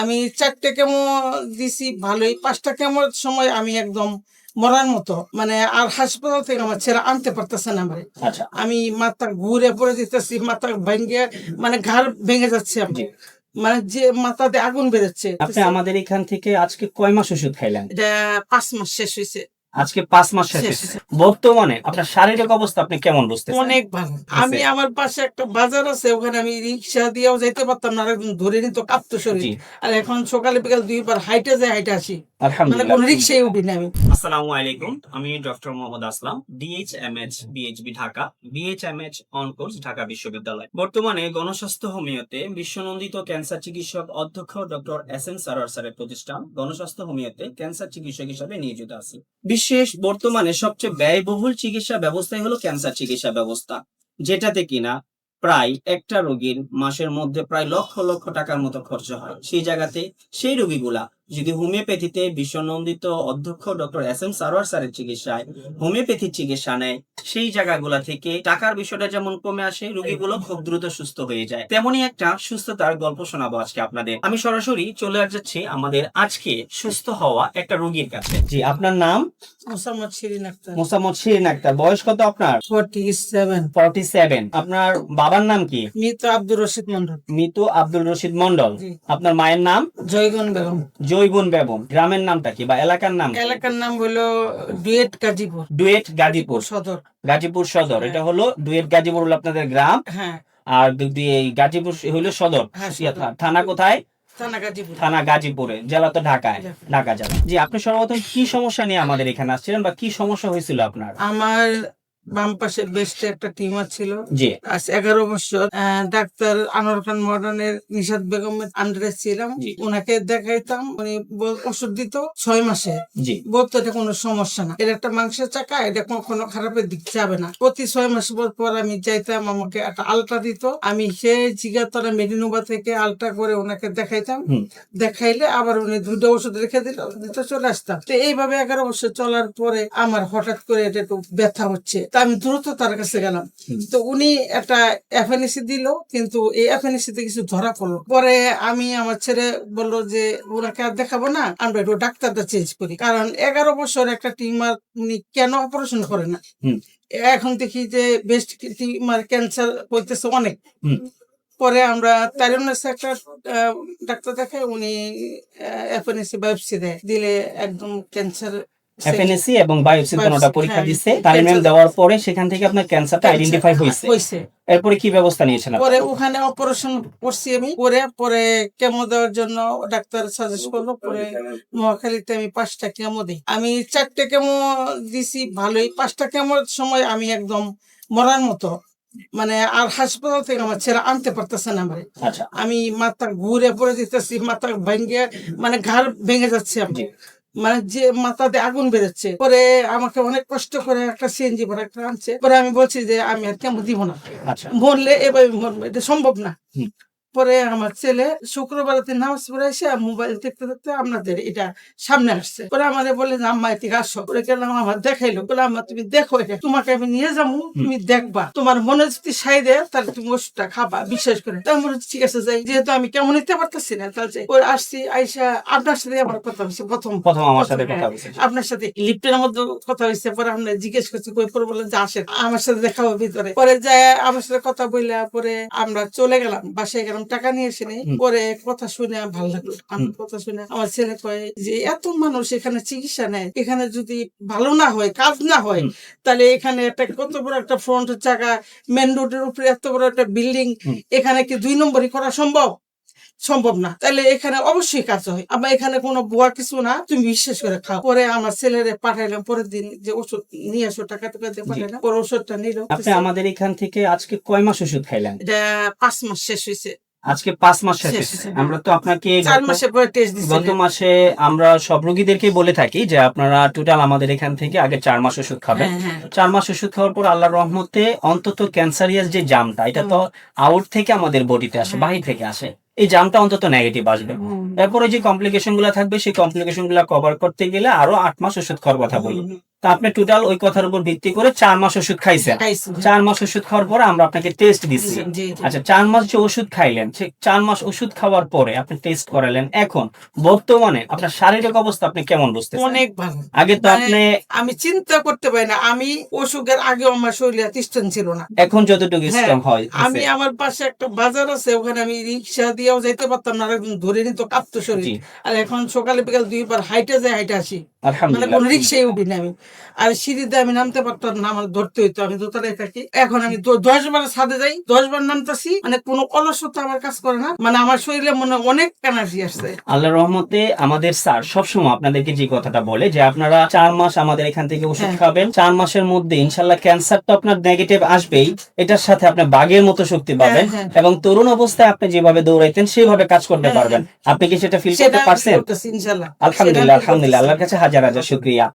আমি 4টে কেমো দিছি ভালোই, 5টা কেমোর সময় আমি একদম মরার মতো, মানে আর হাসপাতাল থেকে আমার ছেলে আনতে পারতেছে না আমারে। আচ্ছা, আমি মাথা ঘুরে পড়ে যেতেছি, মাথা ভেঙে মানে ঘাড় ভেঙে যাচ্ছে আমার, জি। মানে যে মাথাতে আগুন বেরোচ্ছে। আপনি আমাদের এখান থেকে আজকে কয় মাস ওষুধ খাইলেন? এটা 5 মাস শেষ হয়েছে। আজকে 5 মাস শেষ শেষ। হয়েছে। বর্তমানে আপনার শারীরিক অবস্থা আপনি কেমন বুঝতেছেন? অনেক ভালো। আমি আমার পাশে একটা বাজার আছে, ওখানে আমি রিক্সা দিয়েও যাইতে পারতাম না, আর একদম ধরে নিত কাঁপতো শরীর। জি। আর এখন সকালে বিকাল 2বার হাইটে যাই, হাইটে আসি, মানে আলহামদুলিল্লাহ। কোন রিক্সায় উঠি না আমি। আসসালামু আলাইকুম, আমি doctor Mohammad Aslam, DHMH BHB Dhaka, BHMH on course Dhaka বিশ্ববিদ্যালয়। বর্তমানে গণস্বাস্থ্য হোমিওতে বিশ্বনন্দিত ক্যান্সার চিকিৎসক অধ্যক্ষ ডক্টর এস এম সারোয়ার স্যারের প্রতিষ্ঠান গণস্বাস্থ্য হোমিওতে ক্যান্সার চিকিৎসক হিসেবে নিয়োজিত আছি। বিশেষ বর্তমানে সবচেয়ে ব্যয়বহুল চিকিৎসা ব্যবস্থাই হলো ক্যান্সার চিকিৎসা ব্যবস্থা, যেটাতে কিনা প্রায় একটা রোগীর মাসের মধ্যে প্রায় লক্ষ লক্ষ টাকার মতো খরচ হয়। সেই জায়গাতে সেই রোগীগুলা যদি হোমিওপ্যাথিতে বিশ্বনন্দিত অধ্যক্ষ ডক্টর এস এম সারোয়ার স্যারের চিকিৎসায় হোমিওপ্যাথি চিকিৎসা নেয়, সেই জায়গাগুলা থেকে টাকার বিষয়টা যেমন কমে আসে, রোগীগুলো খুব দ্রুত সুস্থ হয়ে যায়। তেমনি একটা সুস্থতার গল্প শোনাবো আজকে আপনাদের। আমি সরাসরি চলে যাচ্ছি আমাদের আজকে সুস্থ হওয়া একটা রোগীর কাছে। জি, আপনার নাম? মোসাম্মদ শিরিন আক্তার। মোসাম্মদ শিরিন আক্তার। বয়স কত আপনার? 47। 47। আপনার বাবার নাম কি? মৃত আব্দুর রশিদ মন্ডল। মৃত আব্দুল রশিদ মন্ডল। জি। আপনার মায়ের নাম? জয়গুন বেগম। জয়গুন বেগম। গ্রামের নামটা কি বা এলাকার নাম? এলাকার নাম হলো ডুয়েট গাজীপুর। ডুয়েট গাজীপুর সদর। গাজীপুর সদর। এটা হলো ডুয়েট গাজীপুর হলো আপনাদের গ্রাম, হ্যাঁ আর যদি এই গাজীপুর হলো সদর। হ্যাঁ, ইয়া, সদর। থানা কোথায়? থানা গাজীপুর। থানা গাজীপুরে, জেলা তো ঢাকায়, ঢাকা। ঢাকা জেলা। জি, আপনি সর্বপ্রথম কি সমস্যা নিয়ে আমাদের এখানে আসছিলেন বা কি সমস্যা হয়েছিল আপনার? আমার বাম পাশে বেস্টে একটা টিউমার ছিল। জি। আজ 11 বছর ডাক্তার আনোয়ার খান মডার্নের নিশাদ বেগমের আন্ডারে ছিলাম। জি। ওনাকে দেখাইতাম, উনি ওষুধ দিত 6 মাসে। জি। বলতো এটা কোনো সমস্যা না, এটা একটা মাংসের চাকা, এটা কখনো খারাপের দিক যাবে না। প্রতি 6 মাস পর পর আমি যাইতাম, আমাকে একটা আলট্রা দিত। আমি সেই জিগাতলা মেডিনোভা থেকে আলট্রা করে ওনাকে দেখাইতাম। দেখাইলে আবার উনি 2টা ওষুধ রেখে দিতে চলে আসতাম। তো এইভাবে 11 বছর চলার পরে আমার হঠাৎ করে এটা একটু ব্যথা হচ্ছে, তা আমি দ্রুত তার কাছে গেলাম। তো উনি একটা এফএনসি দিল, কিন্তু এই এফএনসি তে কিছু ধরা পড়লো। পরে আমি আমার ছেলে বললো যে ওনাকে আর দেখাবো না, আমরা একটু ডাক্তারটা চেঞ্জ করি, কারণ 11 বছর একটা টিউমার উনি কেন অপারেশন করে না। এখন দেখি যে বেস্ট টিউমার ক্যান্সার হইতেছে অনেক। পরে আমরা তাইরুন্নেসা একটা ডাক্তার দেখাই, উনি এফএনসি বায়োপসি দেয়, দিলে একদম ক্যান্সার। এফএনএসি এবং বায়োপসি দুটোটা পরীক্ষা হ্যাঁ, দিচ্ছে, তালিম দেওয়ার পরে সেখান থেকে আপনার ক্যান্সারটা আইডেন্টিফাই হয়েছে। এরপরে কি ব্যবস্থা নিয়েছেন আপনি? পরে ওখানে অপারেশন করছি আমি, পরে কেমো দেওয়ার জন্য ডাক্তার সাজেস্ট করলো। পরে মহাখালীতে আমি 5টা কেমো দিই। আমি 4টে কেমো দিছি ভালোই, 5টা কেমোর সময় আমি একদম মরার মতো, মানে আর হাসপাতাল থেকে আমার ছেলে আনতে পারতেছে না আমারে। আচ্ছা, আমি মাথা ঘুরে পড়ে যেতেছি, মাথা ভেঙে মানে ঘাড় ভেঙে যাচ্ছে আমার, মানে যে মাথাতে আগুন বেরোচ্ছে। পরে আমাকে অনেক কষ্ট করে একটা সিএনজি ভরা একটা আনছে। পরে আমি বলছি যে আমি আর কেমন দিব না, আচ্ছা। মরলে এবার মরবো, এটা সম্ভব না। পরে আমার ছেলে শুক্রবারতে নামাজ পড়ে এসে মোবাইল দেখতে দেখতে আপনাদের এটা সামনে আসছে। পরে আমাদের বলে যে আম্মা এদিকে আসো। পরে গেলাম, আমার দেখাইলো, বলে আম্মা তুমি দেখো, এটা তোমাকে আমি নিয়ে যাবো, তুমি দেখবা, তোমার মনে যদি সাই দেয় তাহলে তুমি ওষুধটা খাবা বিশ্বাস করে। তাই বলে ঠিক আছে যাই, যেহেতু আমি কেমন নিতে পারতেছি না, তাহলে যাই। পরে আসছি, আইসা আপনার সাথে আমার কথা হয়েছে প্রথম আমার সাথে কথা হয়েছে। আপনার সাথে লিফটের মধ্যে কথা হয়েছে। পরে আমরা জিজ্ঞেস করছি কই, পরে বললেন যে আসেন আমার সাথে দেখাবো ভিতরে। পরে যায় আমার সাথে কথা বললা, পরে আমরা চলে গেলাম, বাসায় গেলাম, টাকা নিয়ে এসে নেই। পরে কথা শুনে ভালো লাগলো। আমার কথা শুনে আমার ছেলে কয় যে এত মানুষ এখানে চিকিৎসা নেয়, এখানে যদি ভালো না হয়, কাজ না হয়, তাহলে এখানে একটা কত বড় একটা ফ্রন্ট জায়গা, মেন রোডের উপরে এত বড় একটা বিল্ডিং, এখানে কি 2 নম্বরই করা সম্ভব না। তাহলে এখানে অবশ্যই কাজ হয়, আমার এখানে কোনো বুয়া কিছু না, তুমি বিশ্বাস করে খাও। পরে আমার ছেলেরে পাঠাইলাম, পরের দিন যে ওষুধ নিয়ে আসো, টাকা দিয়ে পাঠাইলাম। পরে ওষুধটা নিল। আপনি আমাদের এখান থেকে আজকে কয় মাস ওষুধ খাইলেন? এটা 5 মাস শেষ হয়েছে। আজকে 5 মাস শেষ শেষ হয়েছে। হয়েছে। আমরা তো আপনাকে 4 মাসের পরে টেস্ট দিছি। গত মাসে আমরা সব রোগীদেরকে বলে থাকি যে আপনারা টোটাল আমাদের এখান থেকে আগে 4 মাস ওষুধ খাবেন। 4 মাস ওষুধ খাওয়ার পর আল্লাহর রহমতে অন্তত ক্যান্সারিয়াস যে জামটা, এটা তো আউট থেকে আমাদের বডিতে আসে, বাহির থেকে আসে, এই জামটা অন্তত নেগেটিভ আসবে। এরপরে যে কমপ্লিকেশন গুলা থাকবে, সেই কমপ্লিকেশন গুলা কভার করতে গেলে আরো 8 মাস ওষুধ খাওয়ার কথা বলি। তো আপনি টোটাল ওই কথার উপর ভিত্তি করে 4 মাস ওষুধ খাইছেন। খাইছি। 4 মাস ওষুধ খাওয়ার পরে আমরা আপনাকে টেস্ট দিচ্ছি। জি, জি, জি। আচ্ছা, 4 মাস যে ওষুধ খাইলেন, সে 4 মাস ওষুধ খাওয়ার পরে আপনি টেস্ট করালেন, এখন বর্তমানে আপনার শারীরিক অবস্থা আপনি কেমন বুঝতেছেন? অনেক ভালো। আগে তো মানে আপনি, আমি চিন্তা করতে পারি না, আমি অসুখের আগেও আমার শরীরে স্টেন ছিল না। এখন যতটুকু হ্যাঁ, স্ট্রং হয় আমি আমার পাশে একটা বাজার আছে, ওখানে আমি রিক্সা দিয়েও যাইতে পারতাম না, আর একদম ধরে নিত কাঁপতো শরীর। জি, আর এখন সকালে বিকাল 2 বার হাইটে যাই, হাইটে আসি। মানে আলহামদুলিল্লাহ। কোন রিক্সায় উঠি না আমি। আর সিঁড়িতে আমি নামতে পারতাম না, আমার ধরতে হইতো, আমি দোতলায় থাকি। এখন আমি 10 বার ছাদে যাই, 10 বার নামতাছি, মানে কোনো অলসতা আমার কাজ করে না, মানে আমার শরীরে মনে হয় অনেক এনার্জি আসছে। আল্লাহর রহমতে আমাদের স্যার সবসময় আপনাদেরকে যে কথাটা বলে যে আপনারা 4 মাস আমাদের এখান থেকে ওষুধ হ্যাঁ। খাবেন, 4 মাসের মধ্যে ইনশাল্লাহ ক্যান্সার তো আপনার নেগেটিভ আসবেই, এটার সাথে আপনি বাঘের মতো শক্তি পাবেন, হ্যাঁ। এবং তরুণ অবস্থায় আপনি যেভাবে দৌড়াইতেন সেভাবে কাজ করতে হ্যাঁ, পারবেন। আপনি কি সেটা ফিল সেটা করতে আমি পারছেন? করতেছি ইনশাল্লাহ। আলহামদুলিল্লাহ, আলহামদুলিল্লাহ, আল্লাহর কাছে হাজার হাজার শুকরিয়া।